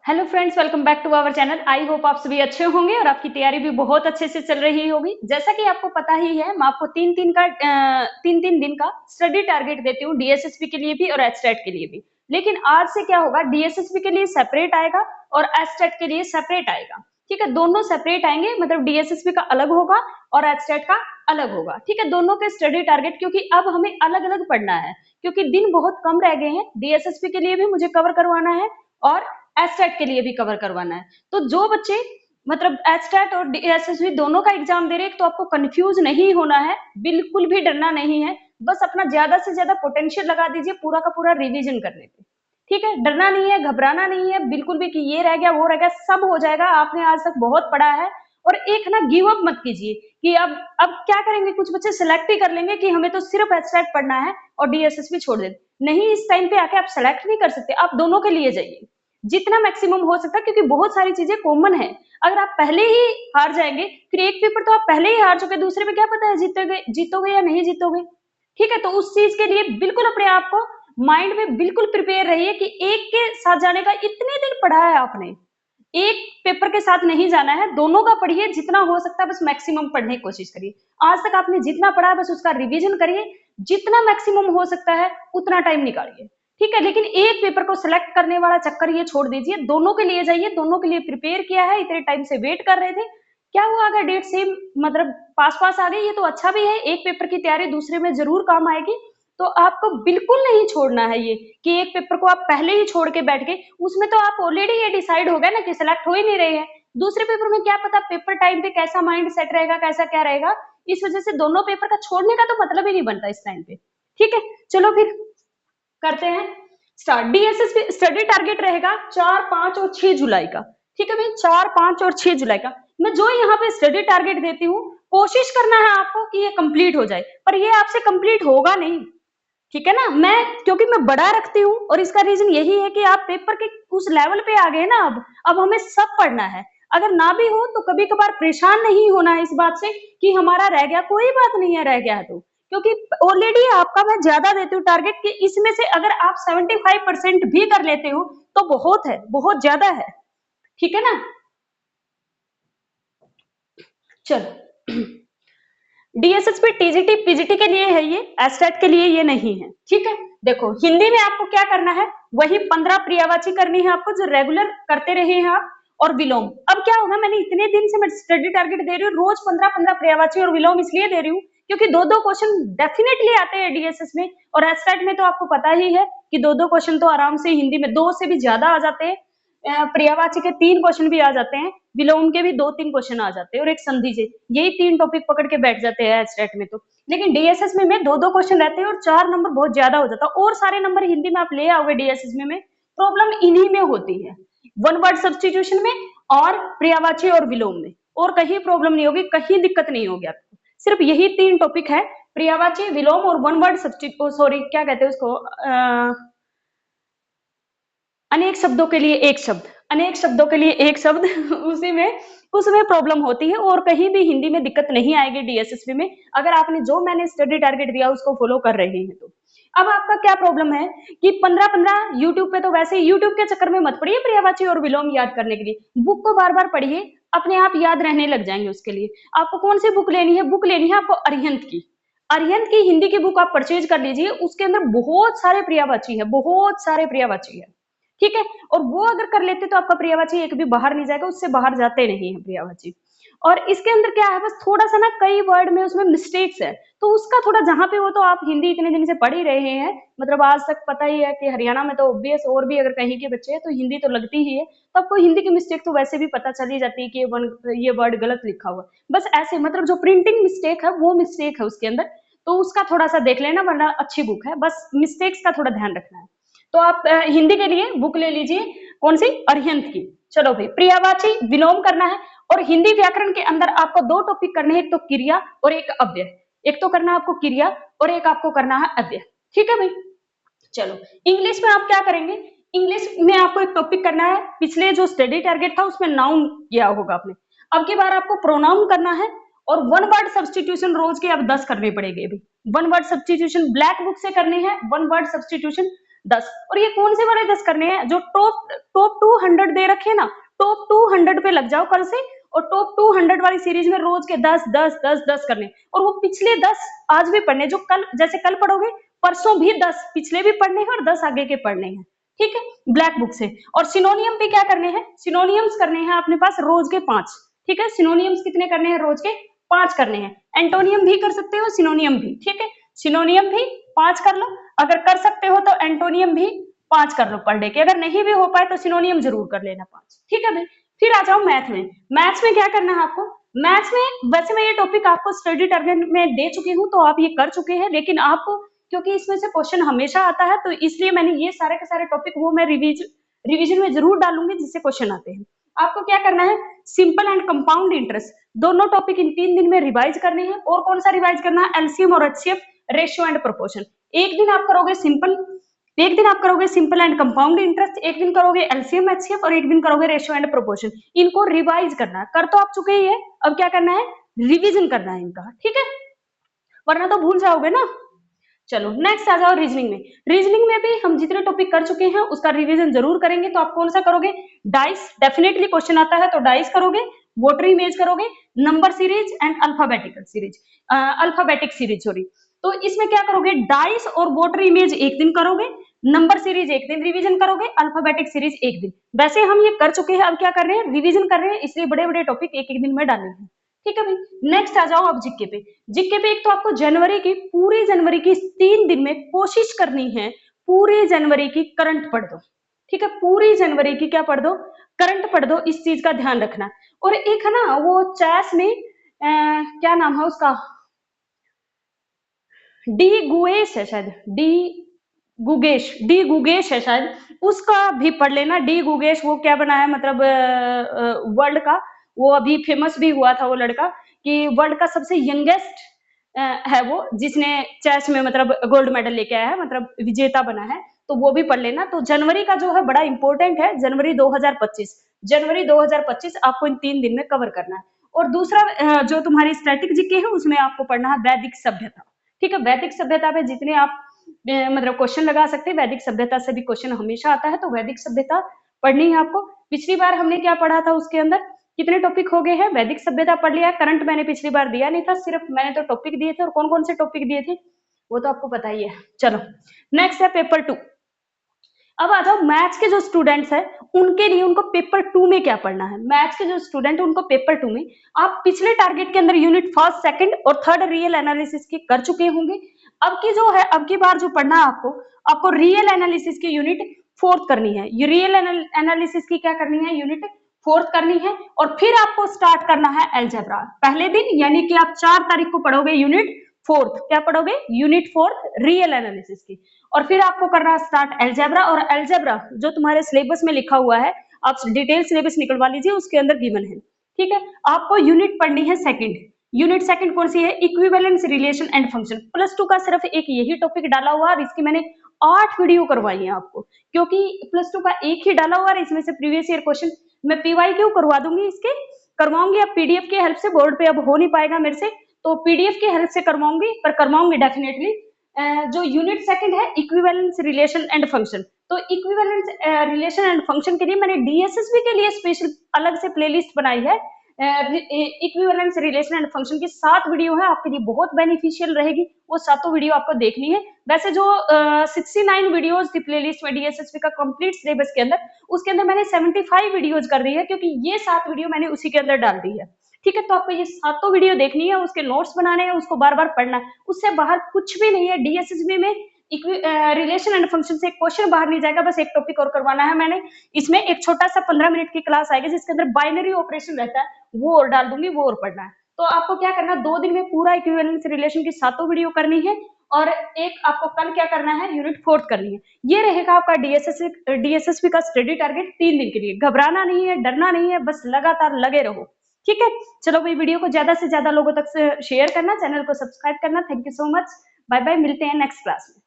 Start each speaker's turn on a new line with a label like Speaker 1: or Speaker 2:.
Speaker 1: Hello friends, welcome back to our channel. I hope आप सभी अच्छे होंगे और आपकी तैयारी भी बहुत अच्छे से चल रही होगी। जैसा कि आपको पता ही है, मैं आपको तीन तीन दिन का स्टडी टारगेट देती हूँ, डीएसएसबी के लिए भी और एचटेट के लिए भी। लेकिन आज से क्या होगा, डीएसएसबी के लिए सेपरेट आएगा और एचटेट के लिए सेपरेट आएगा। ठीक है, दोनों सेपरेट आएंगे, मतलब डीएसएसबी का अलग होगा और एचटेट का अलग होगा। ठीक है, दोनों के स्टडी टारगेट, क्योंकि अब हमें अलग अलग पढ़ना है, क्योंकि दिन बहुत कम रह गए हैं। डीएसएसबी के लिए भी मुझे कवर करवाना है और एचटेट के लिए भी कवर करवाना है। तो जो बच्चे मतलब एचटेट और एसएसबी दोनों का एग्जाम दे रहे हैं, तो आपको कंफ्यूज नहीं होना है, बिल्कुल भी डरना नहीं है। बस अपना ज्यादा से ज्यादा पोटेंशियल लगा दीजिए पूरा का पूरा रिवीजन करने पे। ठीक है, डरना नहीं है, घबराना नहीं है बिल्कुल भी कि ये रह गया वो रह गया, सब हो जाएगा। आपने आज तक बहुत पढ़ा है। और एक ना गिव अप मत कीजिए कि अब क्या करेंगे, कुछ बच्चे सिलेक्ट ही कर लेंगे कि हमें तो सिर्फ एचटेट पढ़ना है और डीएसएसबी छोड़ दें। नहीं, इस टाइम पे आके आप सेलेक्ट नहीं कर सकते, आप दोनों के लिए जाइए जितना मैक्सिमम हो सकता है, क्योंकि बहुत सारी चीजें कॉमन है। अगर आप पहले ही हार जाएंगे, फिर एक पेपर तो आप पहले ही हार चुके, दूसरे में क्या पता है जीतोगे या नहीं जीतोगे। ठीक है, तो उस चीज के लिए बिल्कुल अपने आप को माइंड में बिल्कुल प्रिपेयर रहिए कि एक के साथ जाने का इतने दिन पढ़ा है आपने, एक पेपर के साथ नहीं जाना है, दोनों का पढ़िए, जितना हो सकता है बस मैक्सिमम पढ़ने की कोशिश करिए। आज तक आपने जितना पढ़ा है बस उसका रिवीजन करिए, जितना मैक्सिमम हो सकता है उतना टाइम निकालिए। ठीक है, लेकिन एक पेपर को सिलेक्ट करने वाला चक्कर ये छोड़ दीजिए, दोनों के लिए जाइए, दोनों के लिए प्रिपेयर किया है, इतने टाइम से वेट कर रहे थे। क्या हुआ अगर डेट सेम मतलब पास पास आ गई, ये तो अच्छा भी है, एक पेपर की तैयारी दूसरे में जरूर काम आएगी। तो आपको बिल्कुल नहीं छोड़ना है ये कि एक पेपर को आप पहले ही छोड़ के बैठ गए, उसमें तो आप ऑलरेडी ये डिसाइड हो गया ना कि सिलेक्ट हो ही नहीं रहे हैं। दूसरे पेपर में क्या पता पेपर टाइम पे कैसा माइंड सेट रहेगा, कैसा क्या रहेगा। इस वजह से दोनों पेपर का छोड़ने का तो मतलब ही नहीं बनता इस टाइम पे। ठीक है, चलो फिर करते हैं स्टार्ट। डीएसएसबी स्टडी टारगेट रहेगा 4, 5 और 6 जुलाई का। ठीक है भाई, 4, 5 और 6 जुलाई का मैं जो यहाँ पे स्टडी टारगेट देती हूँ, कोशिश करना है आपको कि ये कंप्लीट हो जाए, पर ये आपसे कंप्लीट होगा नहीं। ठीक है ना, मैं क्योंकि मैं बड़ा रखती हूँ और इसका रीजन यही है कि आप पेपर के उस लेवल पे आ गए ना, अब हमें सब पढ़ना है। अगर ना भी हो तो कभी कभार परेशान नहीं होना है इस बात से कि हमारा रह गया, कोई बात नहीं है रह गया तो, क्योंकि ऑलरेडी आपका मैं ज्यादा देती हूँ टारगेट कि इसमें से अगर आप 75% भी कर लेते हो तो बहुत है, बहुत ज्यादा है। ठीक है ना, चलो। डीएसएसपी टीजीटी पीजीटी के लिए है ये, एसटेट के लिए ये नहीं है। ठीक है, देखो हिंदी में आपको क्या करना है, वही 15 पर्यायवाची करनी है आपको जो रेगुलर करते रहे हैं आप, और विलोम। अब क्या होगा, मैंने इतने दिन से मैं स्टडी टारगेट दे रही हूँ, रोज 15-15 पर्यायवाची और विलोम इसलिए दे रही हूँ क्योंकि दो दो क्वेश्चन डेफिनेटली आते हैं डीएसएस में, और एसटेट में तो आपको पता ही है कि दो दो क्वेश्चन तो आराम से हिंदी में 2 से भी ज्यादा आ जाते हैं। पर्यायवाची के 3 क्वेश्चन भी आ जाते हैं, विलोम के भी 2-3 क्वेश्चन आ जाते हैं और एक संधि से, यही 3 टॉपिक पकड़ के बैठ जाते हैं एचटेट में तो। लेकिन डीएसएस में 2-2 क्वेश्चन रहते हैं और 4 नंबर बहुत ज्यादा हो जाता है, और सारे नंबर हिंदी में आप ले आओगे डीएसएस में प्रॉब्लम इन्हीं में होती है, वन वर्ड सब्सटीट्यूशन में और पर्यायवाची और विलोम में, और कहीं प्रॉब्लम नहीं होगी, कहीं दिक्कत नहीं होगी आपको। सिर्फ यही 3 टॉपिक है, पर्यायवाची, विलोम और वन वर्ड सब्सटीट्यूट, सॉरी क्या कहते हैं उसको, अनेक शब्दों के लिए एक शब्द, अनेक शब्दों के लिए एक शब्द उसी में उसमें प्रॉब्लम होती है, और कहीं भी हिंदी में दिक्कत नहीं आएगी डीएसएसबी में, अगर आपने जो मैंने स्टडी टारगेट दिया उसको फॉलो कर रहे हैं तो। अब आपका क्या प्रॉब्लम है कि 15-15 यूट्यूब पे, तो वैसे यूट्यूब के चक्कर में मत पड़िए पर्यायवाची और विलोम याद करने के लिए, बुक को बार बार पढ़िए, अपने आप याद रहने लग जाएंगे। उसके लिए आपको कौन सी बुक लेनी है, बुक लेनी है आपको अरिहंत की, अरिहंत की हिंदी की बुक आप परचेज कर लीजिए, उसके अंदर बहुत सारे पर्यायवाची है, बहुत सारे पर्यायवाची है। ठीक है, और वो अगर कर लेते तो आपका पर्यायवाची एक भी बाहर नहीं जाएगा, उससे बाहर जाते नहीं है पर्यायवाची। और इसके अंदर क्या है, बस थोड़ा सा ना कई वर्ड में उसमें मिस्टेक्स है, तो उसका थोड़ा जहां पे हो, तो आप हिंदी इतने दिन से पढ़ ही रहे हैं, मतलब आज तक पता ही है कि हरियाणा में तो ऑब्वियस, और भी अगर कहीं के बच्चे हैं तो हिंदी तो लगती ही है, तो आपको हिंदी की मिस्टेक तो वैसे भी पता चल ही जाती है कि ये वर्ड गलत लिखा हुआ। बस ऐसे मतलब जो प्रिंटिंग मिस्टेक है वो मिस्टेक है उसके अंदर, तो उसका थोड़ा सा देख लेना, वरना अच्छी बुक है, बस मिस्टेक्स का थोड़ा ध्यान रखना है। तो आप हिंदी के लिए बुक ले लीजिए, कौन सी, अरिहंत की। चलो भाई, पर्यायवाची विलोम करना है, और हिंदी व्याकरण के अंदर आपको 2 टॉपिक करने हैं, एक तो क्रिया और एक अव्यय। एक तो करना आपको क्रिया और एक आपको करना है अव्यय। ठीक है भाई, चलो इंग्लिश में आप क्या करेंगे, इंग्लिश में आपको एक टॉपिक करना है, पिछले जो स्टडी टारगेट था उसमें नाउन किया होगा आपने, अब की बार आपको प्रोनाउन करना है, और वन वर्ड सब्सटीट्यूशन रोज के अब 10 करने पड़ेंगे अभी। One word substitution black book से करनी है, वन वर्ड सब्सटीट्यूशन 10। और ये कौन से वाले 10 करने हैं, जो टॉप टॉप 200 दे रखे हैं ना, टॉप 200 पे लग जाओ कल से, और टॉप 200 वाली सीरीज में रोज के 10 10 10 10 करने, और वो पिछले 10 आज भी पढ़ने, जो कल जैसे कल पढ़ोगे परसों भी 10 पिछले भी पढ़ने हैं और 10 आगे के पढ़ने हैं, ठीक है, ब्लैक बुक से। और सिनोनियम पे क्या करने हैं, सिनोनियम्स करने हैं अपने पास रोज के 5, ठीक है, सिनोनियम्स कितने करने हैं, रोज के 5 करने हैं। एंटोनियम भी कर सकते हो, सिनोनियम भी, ठीक है, सिनोनियम भी 5 कर लो, अगर कर सकते हो तो एंटोनियम भी 5 कर लो पर डे के, अगर नहीं भी हो पाए तो सिनोनियम जरूर कर लेना 5, ठीक है भाई। फिर आ जाओ मैथ में। मैथ्स में क्या करना है आपको, मैथ्स में वैसे मैं ये टॉपिक आपको स्टडी टारगेट में दे चुकी हूँ, तो आप ये कर चुके हैं, लेकिन आप क्योंकि इसमें से क्वेश्चन हमेशा आता है, तो इसलिए मैंने ये सारे के सारे टॉपिक वो मैं रिवीजन में जरूर डालूंगी जिससे क्वेश्चन आते हैं। आपको क्या करना है, सिंपल एंड कंपाउंड इंटरेस्ट दोनों टॉपिक इन 3 दिन में रिवाइज करने हैं। और कौन सा रिवाइज करना है, एलसीएम और एचसीएफ, रेशियो एंड प्रोपोर्शन। एक दिन आप करोगे सिंपल, एक दिन आप करोगे सिंपल एंड कंपाउंड इंटरेस्ट, एक दिन करोगे एलसीएम एचसीएफ, और एक दिन करोगे रेशियो एंड प्रोपोर्शन। इनको रिवाइज करना है, कर तो आप चुके ही है, अब क्या करना है, रिवीजन करना है इनका, ठीक है, वरना तो भूल जाओगे ना। चलो नेक्स्ट आ जाओ रीजनिंग में। रीजनिंग में भी हम जितने टॉपिक कर चुके हैं उसका रिवीजन जरूर करेंगे। तो आप कौन सा करोगे, डाइस, डेफिनेटली क्वेश्चन आता है तो डाइस करोगे, वोटर इमेज करोगे, number series and alphabetical series, alphabetic series sorry. तो इसमें क्या करोगे, डाइस और वोटर इमेज एक दिन करोगे, नंबर सीरीज एक दिन रिवीजन करोगे, अल्फाबेटिक सीरीज एक दिन। वैसे हम ये कर चुके हैं, अब क्या कर रहे हैं, रिवीजन कर रहे हैं, इसलिए बड़े बड़े टॉपिक एक एक दिन में डालेंगे, ठीक है भाई। नेक्स्ट आ जाओ अब जीके पे। जीके पे एक तो आपको जनवरी की, पूरी जनवरी की 3 दिन में कोशिश करनी है पूरी जनवरी की करंट पढ़ दो, ठीक है, पूरी जनवरी की क्या पढ़ दो, करंट पढ़ दो, इस चीज का ध्यान रखना। और एक है ना वो चैस में क्या नाम है उसका, डी गुएश है शायद, डी गुगेश है शायद, उसका भी पढ़ लेना। डी गुगेश वो क्या बना है, मतलब वर्ल्ड का, वो अभी फेमस भी हुआ था वो लड़का, कि वर्ल्ड का सबसे यंगेस्ट है वो, जिसने चेस में मतलब गोल्ड मेडल लेके आया है, मतलब विजेता बना है, तो वो भी पढ़ लेना। तो जनवरी का जो है बड़ा इंपॉर्टेंट है, जनवरी 2025, जनवरी 2025 आपको इन 3 दिन में कवर करना है। और दूसरा जो तुम्हारी स्टैटिक जीके है उसमें आपको पढ़ना है वैदिक सभ्यता, ठीक है, वैदिक सभ्यता पे जितने आप मतलब क्वेश्चन लगा सकते हैं, वैदिक सभ्यता से भी क्वेश्चन हमेशा आता है, तो वैदिक सभ्यता पढ़नी है आपको। पिछली बार हमने क्या पढ़ा था, उसके अंदर कितने टॉपिक हो गए हैं, वैदिक सभ्यता पढ़ लिया, करंट मैंने पिछली बार दिया नहीं था, सिर्फ मैंने तो टॉपिक दिए थे, और कौन कौन से टॉपिक दिए थे वो तो आपको पता ही है। चलो नेक्स्ट है पेपर 2। अब आ जाओ मैथ्स के जो स्टूडेंट्स हैं उनके लिए, उनको पेपर 2 में क्या पढ़ना है। मैथ्स के जो स्टूडेंट उनको पेपर 2 में आप पिछले टारगेट के अंदर यूनिट फर्स्ट, सेकंड और थर्ड रियल एनालिसिस की कर चुके होंगे। अब की जो है, अब की बार जो पढ़ना है आपको, आपको रियल एनालिसिस की यूनिट फोर्थ करनी है। ये रियल एनालिसिस की क्या करनी है, यूनिट फोर्थ करनी है। और फिर आपको स्टार्ट करना है अलजेब्रा पहले दिन, यानी कि आप 4 तारीख को पढ़ोगे यूनिट फोर्थ, क्या पढ़ोगे, यूनिट फोर्थ रियल एनालिसिस की। और फिर आपको करना है स्टार्ट अलजेब्रा, और अलजेब्रा जो तुम्हारे सिलेबस में लिखा हुआ है, आप डिटेल सिलेबस निकलवा लीजिए, उसके अंदर गिवन है, ठीक है। आपको यूनिट पढ़नी है सेकंड, यूनिट सेकंड कौन सी है, equivalence relation and function. Plus 2 का सिर्फ एक यही टॉपिक डाला हुआ और इसकी मैंने 8 वीडियो करवाई है आपको, क्योंकि प्लस 2 का एक ही डाला हुआ है, इसमें से प्रीवियस ईयर क्वेश्चन मैं पीवाईक्यू करवा दूंगी, इसके करवाऊंगी। अब पीडीएफ की हेल्प से बोर्ड पे अब हो नहीं पाएगा मेरे से, तो पीडीएफ की हेल्प से करवाऊंगी, पर करवाऊंगी डेफिनेटली। जो यूनिट सेकंड है इक्विवेलेंस रिलेशन एंड फंक्शन, तो इक्विवेलेंस रिलेशन एंड फंक्शन के लिए मैंने डीएसएसबी के लिए स्पेशल अलग से प्लेलिस्ट बनाई है। इक्विवेलेंस रिलेशन एंड फंक्शन की 7 वीडियो है, आपके लिए बहुत बेनिफिशियल रहेगी, वो सातों वीडियो आपको देखनी है। वैसे जो 69 वीडियोस थी प्लेलिस्ट में डीएसएसबी का कंप्लीट सिलेबस के अंदर, उसके अंदर मैंने 75 वीडियोस कर दी है, क्योंकि ये 7 वीडियो मैंने उसी के अंदर डाल दी है, ठीक है। तो आपको ये सातों वीडियो देखनी है, उसके नोट्स बनाने हैं, उसको बार बार पढ़ना है, उससे बाहर कुछ भी नहीं है। डीएसएसबी में रिलेशन एंड फंक्शन से एक क्वेश्चन बाहर नहीं जाएगा, बस एक टॉपिक और करवाना है मैंने। इसमें एक छोटा सा 15 मिनट की क्लास आएगी जिसके अंदर बाइनरी ऑपरेशन रहता है, वो और डाल दूंगी, वो और पढ़ना है। तो आपको क्या करना है, 2 दिन में पूरा इक्विवेलेंस रिलेशन की सातों वीडियो करनी है, और एक आपको कल क्या करना है, यूनिट फोर्थ करनी है। ये रहेगा आपका डीएसएसबी का स्टडी टारगेट 3 दिन के लिए। घबराना नहीं है, डरना नहीं है, बस लगातार लगे रहो, ठीक है। चलो भाई, वीडियो को ज्यादा से ज्यादा लोगों तक शेयर करना, चैनल को सब्सक्राइब करना। Thank you so much, bye bye, मिलते हैं नेक्स्ट क्लास में।